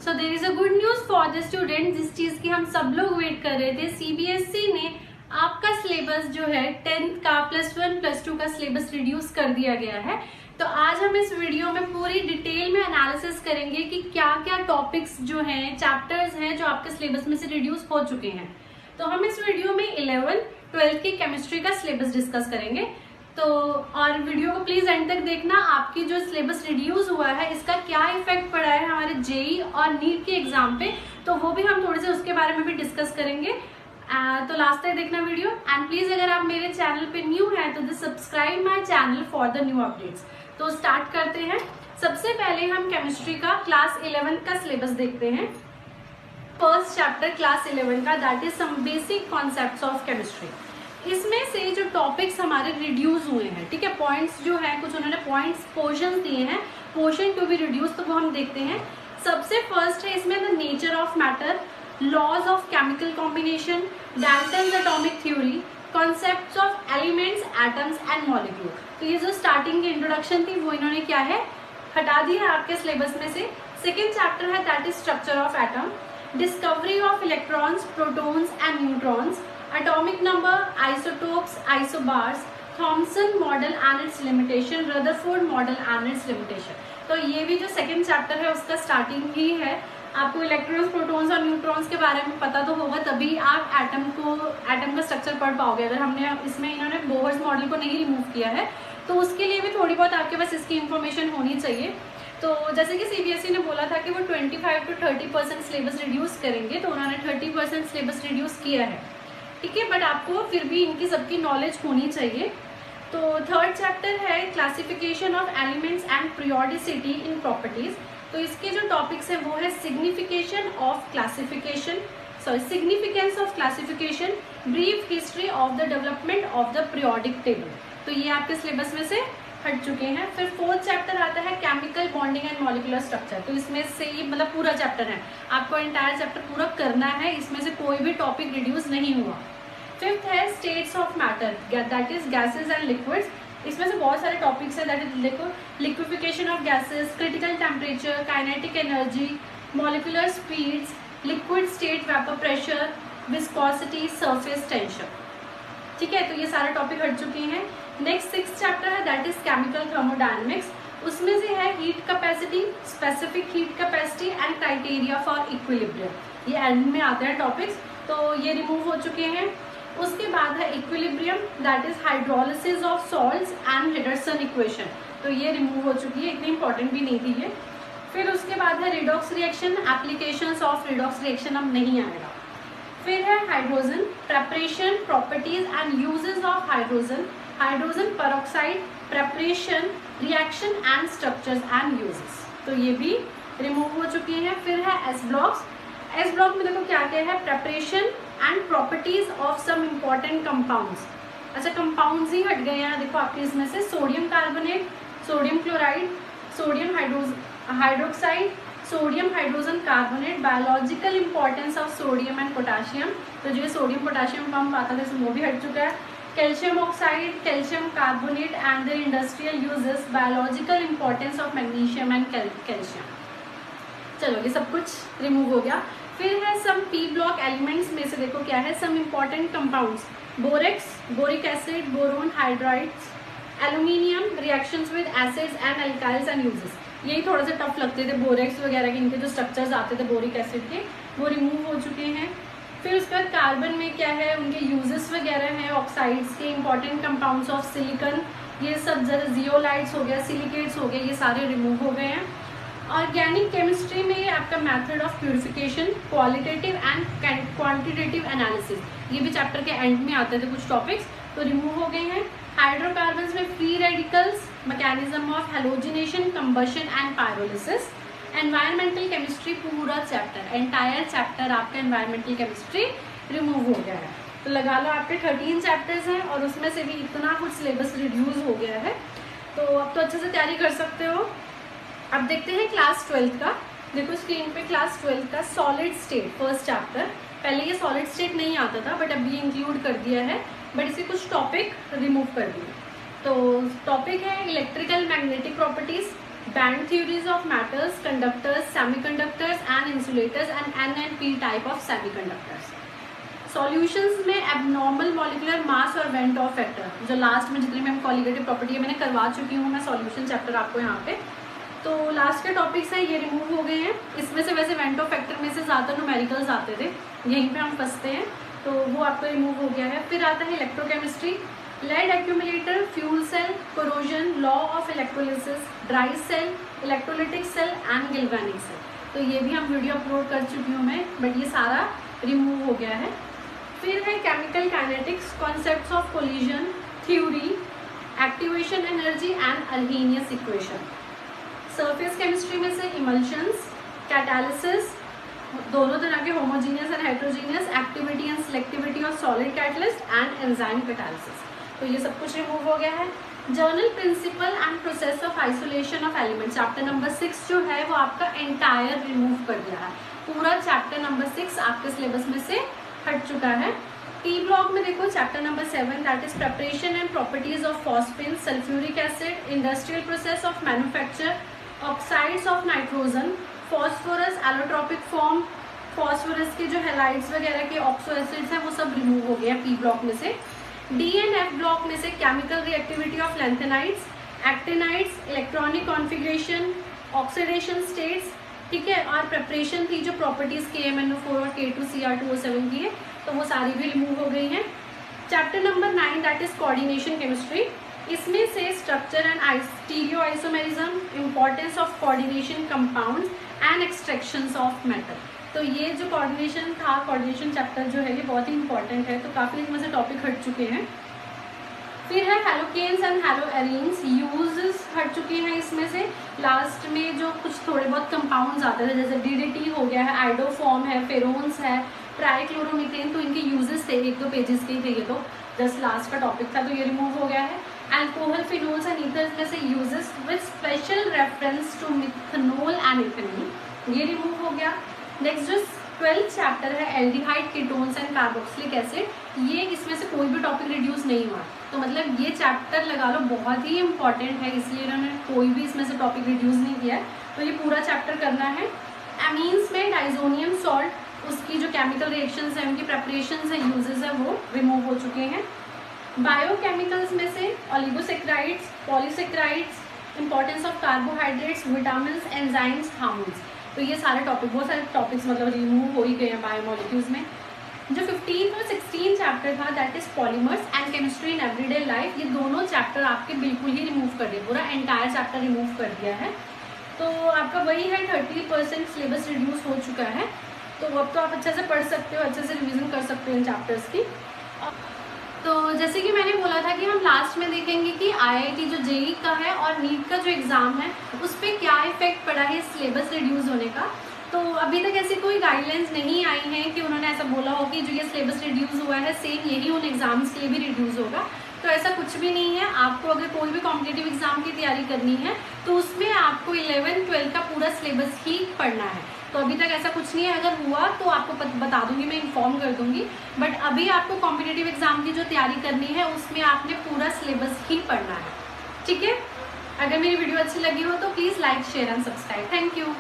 So there is a good news for the student, जिस चीज की हम सब लोग वेट कर रहे थे। सीबीएसई ने आपका सिलेबस जो है 10th का +1 +2 का सिलेबस रिड्यूस कर दिया गया है। तो आज हम इस वीडियो में पूरी डिटेल में एनालिसिस करेंगे कि क्या क्या टॉपिक्स जो हैं, चैप्टर्स हैं जो आपके सिलेबस में से रिड्यूस हो चुके हैं। तो हम इस वीडियो में 11th 12th की केमिस्ट्री का सिलेबस डिस्कस करेंगे। तो और वीडियो को प्लीज एंड तक देखना। आपकी जो सिलेबस रिड्यूस हुआ है इसका क्या इफेक्ट पड़ा है हमारे जेई और नीट के एग्जाम पे, तो वो भी हम थोड़े से उसके बारे में भी डिस्कस करेंगे। तो लास्ट तक देखना वीडियो। एंड प्लीज अगर आप मेरे चैनल पे न्यू हैं तो subscribe my channel for the new updates. तो स्टार्ट करते हैं। सबसे पहले हम केमिस्ट्री का क्लास 11 का सिलेबस देखते हैं। फर्स्ट चैप्टर क्लास 11 का, that is some basic concepts of chemistry. इसमें से जो टॉपिक्स हमारे रिड्यूस हुए हैं, ठीक है, पॉइंट्स जो है, कुछ उन्होंने पॉइंट्स पोर्शन दिए हैं, पोर्शन टू बी रिड्यूस, तो वो हम देखते हैं। सबसे फर्स्ट है इसमें the nature of matter, laws of chemical combination, Dalton's atomic theory, concepts of elements, atoms and molecule. तो ये जो स्टार्टिंग की इंट्रोडक्शन थी वो इन्होंने क्या है, हटा दी है आपके सिलेबस में से। सेकेंड चैप्टर है that is structure of atom, discovery of electrons, protons and neutrons, atomic number, isotopes, isobars, Thomson model and its limitation, Rutherford model and its limitation। तो ये भी जो सेकेंड चैप्टर है उसका स्टार्टिंग ही है। आपको इलेक्ट्रॉन्स, प्रोटॉन्स और न्यूट्रॉन्स के बारे में पता तो होगा, तभी आप एटम का स्ट्रक्चर पढ़ पाओगे। अगर हमने इसमें इन्होंने बोहर्स मॉडल को नहीं रिमूव किया है तो उसके लिए भी थोड़ी बहुत आपके पास इसकी इन्फॉर्मेशन होनी चाहिए। तो जैसे कि सीबीएसई ने बोला था कि वो 25 to 30% सिलेबस रिड्यूस करेंगे, तो उन्होंने 30% सिलेबस रिड्यूस किया है, ठीक है, बट आपको फिर भी इनकी सबकी नॉलेज होनी चाहिए। तो थर्ड चैप्टर है classification of elements and periodicity in properties. तो इसके जो टॉपिक्स हैं वो है signification of classification, significance of classification, brief history of the development of the periodic table. तो ये आपके सिलेबस में से हट चुके हैं। फिर फोर्थ चैप्टर आता है chemical bonding and molecular structure. तो इसमें से ये मतलब पूरा चैप्टर है, आपको एंटायर चैप्टर पूरा करना है, इसमें से कोई भी टॉपिक रिड्यूस नहीं हुआ। फिफ्थ है states of matter, that is gases and liquids. इसमें से बहुत सारे टॉपिक्स है, दैट इज देखो liquefaction of gases, critical temperature, kinetic energy, molecular speeds, liquid state, vapour pressure, viscosity, surface tension, ठीक है। तो ये सारे टॉपिक हट चुके हैं। नेक्स्ट सिक्स्थ चैप्टर है दैट इज केमिकल थर्मोडायनेमिक्स। उसमें से है heat capacity, specific heat capacity and criteria for equilibrium. ये एंड में आते हैं टॉपिक्स, तो ये रिमूव हो चुके हैं। उसके बाद है equilibrium, that is hydrolysis of salts and Henderson equation. तो ये रिमूव हो चुकी है, इतनी इंपॉर्टेंट भी नहीं थी ये। फिर उसके बाद है redox reaction, applications of redox reaction अब नहीं आएगा। फिर है hydrogen, preparation, properties and uses of hydrogen, hydrogen peroxide, preparation, reaction and structures and uses. तो ये भी रिमूव हो चुके हैं। फिर है एस ब्लॉक्स। एस ब्लॉक में देखो क्या क्या है, preparation and properties of some important compounds. अच्छा, कंपाउंड्स ही हट गए हैं देखो आपके इसमें से, sodium carbonate, sodium chloride, sodium hydroxide, sodium hydrogen carbonate, biological importance of sodium and potassium. तो जो सोडियम पोटाशियम पंप आता था वो भी हट चुका है। Calcium oxide, calcium carbonate and the industrial uses, biological importance of magnesium and calcium. चलो ये सब कुछ रिमूव हो गया। फिर है सम पी ब्लॉक एलिमेंट्स में से देखो क्या है, some important compounds, borax, boric acid, boron, hydrides, aluminium, reactions with acids and alkyls and uses. यही थोड़ा सा टफ लगते थे, बोरेक्स वगैरह के, इनके जो स्ट्रक्चर्स आते थे बोरिक एसिड के वो रिमूव हो चुके हैं। फिर उसके बाद कार्बन में क्या है, उनके यूजेस वगैरह हैं, ऑक्साइड्स के, इंपॉर्टेंट कंपाउंड्स ऑफ सिलिकन, ये सब जरा जियोलाइट्स हो गया, सिलिकेट्स हो गए, ये सारे रिमूव हो गए हैं। ऑर्गेनिक केमिस्ट्री में आपका method of purification, qualitative and quantitative analysis, ये भी चैप्टर के एंड में आते थे कुछ टॉपिक्स, तो रिमूव हो गए हैं। हाइड्रोकार्बन्स में free radicals, mechanism of halogenation, combustion and pyrolysis. Environmental chemistry पूरा चैप्टर, एंटायर चैप्टर आपका एनवायरमेंटल केमिस्ट्री रिमूव हो गया है। तो लगा लो आपके 13 चैप्टर्स हैं और उसमें से भी इतना कुछ सिलेबस रिड्यूस हो गया है, तो अब तो अच्छे से तैयारी कर सकते हो। अब देखते हैं क्लास 12th का। देखो स्क्रीन पे क्लास 12th का सॉलिड स्टेट फर्स्ट चैप्टर। पहले ये सॉलिड स्टेट नहीं आता था बट अब ये इंक्लूड कर दिया है, बट इसके कुछ टॉपिक रिमूव कर दिए। तो टॉपिक है electrical magnetic properties, band theories of matters, conductors, semiconductors and insulators and N and P type of semiconductors. Solutions में एबनॉर्मल मॉलिकुलर मास और वेन टॉप फैक्टर, जो लास्ट में जितनी भी हम कॉलिगेटिव प्रॉपर्टी है मैंने करवा चुकी हूँ मैं सॉल्यूशन चैप्टर आपको यहाँ पे। तो लास्ट के टॉपिक्स हैं ये रिमूव हो गए हैं। इसमें से वैसे वेन टॉप फैक्टर में से ज़्यादा न्यूमेरिकल्स आते थे, यहीं पे हम फंसते हैं, तो वो आपका रिमूव हो गया है। फिर आता है electrochemistry, lead accumulator, fuel cell, corrosion, law of electrolysis, dry cell, electrolytic cell and galvanic cell. तो ये भी हम वीडियो अपलोड कर चुकी हूँ मैं, बट ये सारा रिमूव हो गया है। फिर है chemical kinetics, concepts of collision theory, activation energy and Arrhenius equation. Surface chemistry में से इमल्शंस, कैटालिसिस, दोनों तरह के homogeneous and heterogeneous, activity and selectivity of solid catalyst and enzyme catalysis. तो ये सब कुछ रिमूव हो गया है। General principle and process of isolation of element, chapter number 6 जो है वो आपका एंटायर रिमूव कर दिया है। पूरा चैप्टर नंबर 6 आपके सिलेबस में से हट चुका है। टी ब्लॉक में देखो chapter number 7 that is preparation and properties of phosphine, sulphuric acid, industrial process of manufacture, oxides of nitrogen, phosphorus, allotropic form, phosphorus के जो हैलाइड्स वगैरह के ऑक्सो एसिड्स हैं वो सब रिमूव हो गए हैं पी ब्लॉक में से। डी एंड एफ ब्लॉक में से chemical reactivity of lanthanides, actinides, electronic configuration, oxidation states, ठीक है, और प्रिपरेशन थी जो प्रॉपर्टीज KMnO4 और K2Cr2O7 की है, तो वो सारी भी रिमूव हो गई हैं। Chapter number 9 that is coordination chemistry, इसमें से structure and stereo isomerism, importance of coordination compounds and extractions of metal. तो ये जो कोऑर्डिनेशन था, कोऑर्डिनेशन चैप्टर जो है ये बहुत ही इंपॉर्टेंट है, तो काफ़ी इसमें से टॉपिक हट चुके हैं। फिर है हेलोकेन्स एंड हेलोएरीन्स, यूजेस हट चुके हैं इसमें से। लास्ट में जो कुछ थोड़े बहुत कंपाउंड्स आते थे जैसे DDT हो गया है, आइडोफॉर्म है, फेरोन्स है, ट्राइक्लोरोमीथेन, तो इनके यूजेस थे, 1-2 पेजेस के ही थे, ये तो जस्ट लास्ट का टॉपिक था, तो ये रिमूव हो गया है। अल्कोहल, फिनोल्स एंड ईथर्स में से uses with special reference to methanol and ethanol, ये रिमूव हो गया। नेक्स्ट जो 12th चैप्टर है aldehyde, ketones and carboxylic acid, ये इसमें से कोई भी टॉपिक रिड्यूस नहीं हुआ, तो मतलब ये चैप्टर लगा लो बहुत ही इंपॉर्टेंट है, इसलिए इन्होंने कोई भी इसमें से टॉपिक रिड्यूस नहीं किया है, तो ये पूरा चैप्टर करना है। एमीन्स में डाइजोनियम सॉल्ट, उसकी जो केमिकल रिएक्शंस हैं, उनकी प्रेपरेशंस हैं, यूजेस हैं, वो रिमूव हो चुके हैं। बायोकेमिकल्स में से oligosaccharides, polysaccharides, importance of carbohydrates, vitamin, enzymes, hormones, तो ये सारे टॉपिक, बहुत सारे टॉपिक्स मतलब रिमूव हो ही गए हैं बायोमोलिक्यूल्स में। जो 15th और 16th चैप्टर था that is polymers and chemistry in everyday life, ये दोनों चैप्टर आपके बिल्कुल ही रिमूव कर दिए, पूरा एंटायर चैप्टर रिमूव कर दिया है। तो आपका वही है 30% सिलेबस रिड्यूस हो चुका है, तो अब तो आप अच्छे से पढ़ सकते हो, अच्छे से रिविजन कर सकते हो इन चैप्टर्स की। तो जैसे कि मैंने बोला था कि हम लास्ट में देखेंगे कि IIT जो JEE का है और नीट का जो एग्ज़ाम है उस पर क्या इफेक्ट पड़ा है सिलेबस रिड्यूस होने का। तो अभी तक ऐसी कोई गाइडलाइंस नहीं आई हैं कि उन्होंने ऐसा बोला हो कि जो ये सिलेबस रिड्यूस हुआ है सेम यही उन एग्ज़ाम्स के लिए भी रिड्यूस होगा, तो ऐसा कुछ भी नहीं है। आपको अगर कोई भी कॉम्पिटिटिव एग्जाम की तैयारी करनी है तो उसमें आपको 11-12 का पूरा सिलेबस ही पढ़ना है, तो अभी तक ऐसा कुछ नहीं है। अगर हुआ तो आपको बता दूंगी, मैं इन्फॉर्म कर दूंगी, बट अभी आपको कॉम्पिटिटिव एग्जाम की जो तैयारी करनी है उसमें आपने पूरा सिलेबस ही पढ़ना है, ठीक है। अगर मेरी वीडियो अच्छी लगी हो तो please like, share and subscribe. Thank you.